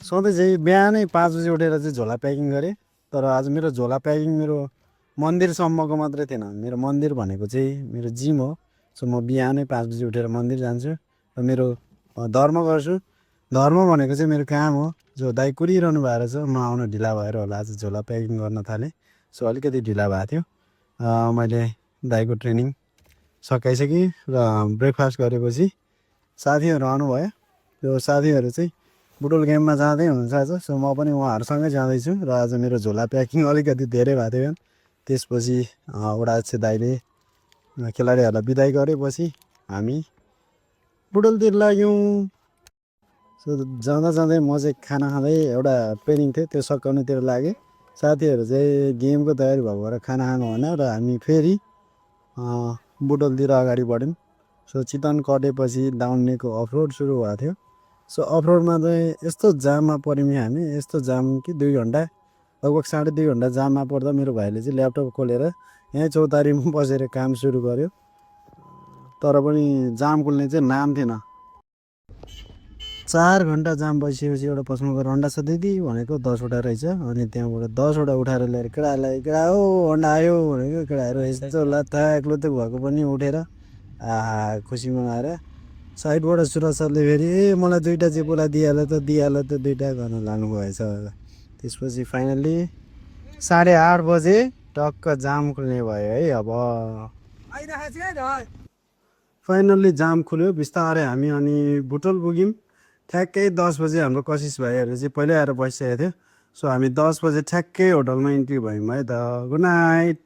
सधैँ चाहिँ बिहानै 5 बजी उठेर चाहिँ झोला प्याकिङ गरेँ। तर आज मेरो झोला प्याकिङ मेरो मन्दिरसम्मको मात्रै थिएन। मेरो मन्दिर भनेको चाहिँ मेरो जिम हो। सो म बिहानै 5 बजी उठेर मन्दिर जान्छु र मेरो धर्म गर्छु। धर्म भनेको चाहिँ मेरो काम हो। जो दाइ कुरिरहनु भएको रहेछ, म आउन ढिला भएर होला आज झोला प्याकिङ गर्न थालेँ। सो अलिकति ढिला भएको थियो। मैले दाइको ट्रेनिङ सकाइसकेँ र ब्रेकफास्ट गरेपछि साथीहरू आउनुभयो। त्यो साथीहरू चाहिँ बुटोल गेममा जाँदै हुनुहुन्छ आज। सो म पनि उहाँहरूसँगै जाँदैछु र आज मेरो झोला प्याकिङ अलिकति धेरै भएको थियो। त्यसपछि वडाध्यक्ष दाइले खेलाडीहरूलाई बिदाई गरेपछि हामी बुटोलतिर लाग्यौँ। सो जाँदा जाँदै म चाहिँ खाना खाँदै एउटा ट्रेनिङ थियो त्यो सकाउनेतिर लागेँ। साथीहरू चाहिँ गेमको तयारी भएको भएर खाना खानु भएन र हामी फेरि बुटोलतिर अगाडि बढ्यौँ। सो चितवन कटेपछि डाउनलेको अफरोड सुरु भएको थियो। सो अफरोडमा चाहिँ यस्तो जाममा पऱ्यौँ हामी, यस्तो जाम कि 2 घन्टा लगभग 2.5 घन्टा जाममा पर्दा मेरो भाइले चाहिँ ल्यापटप खोलेर यहीँ चौतारीमा बसेर काम सुरु गर्यो। तर पनि जाम खुल्ने चाहिँ नाम थिएन। 4 घन्टा जाम बसिएपछि एउटा पसलमा गएर अन्डा सधैँ भनेको 10वटा रहेछ। अनि त्यहाँबाट 10वटा उठाएर ल्याएर केटाहरूलाई केटा हो अन्डा आयो भनेको केटाहरू यस्तो लत्थाक लुत्थुक भएको पनि उठेर खुसी मनाएर साइडबाट सुरज सरले फेरि मलाई 2टा चेपुला दिइहाल्यो त 2टा गर्न लानुभएछ। त्यसपछि फाइनल्ली 8:30 बजे टक्क जाम खुल्ने भयो है। अब फाइनल्ली जाम खुल्यो बिस्तारै हामी अनि बुटोल पुग्यौँ। ठ्याक्कै 10 बजे हाम्रो कशिश भाइहरू चाहिँ पहिल्यै आएर बसिसकेको थियो। सो हामी 10 बजे ठ्याक्कै होटलमा इन्ट्री भयौँ है त। Good night.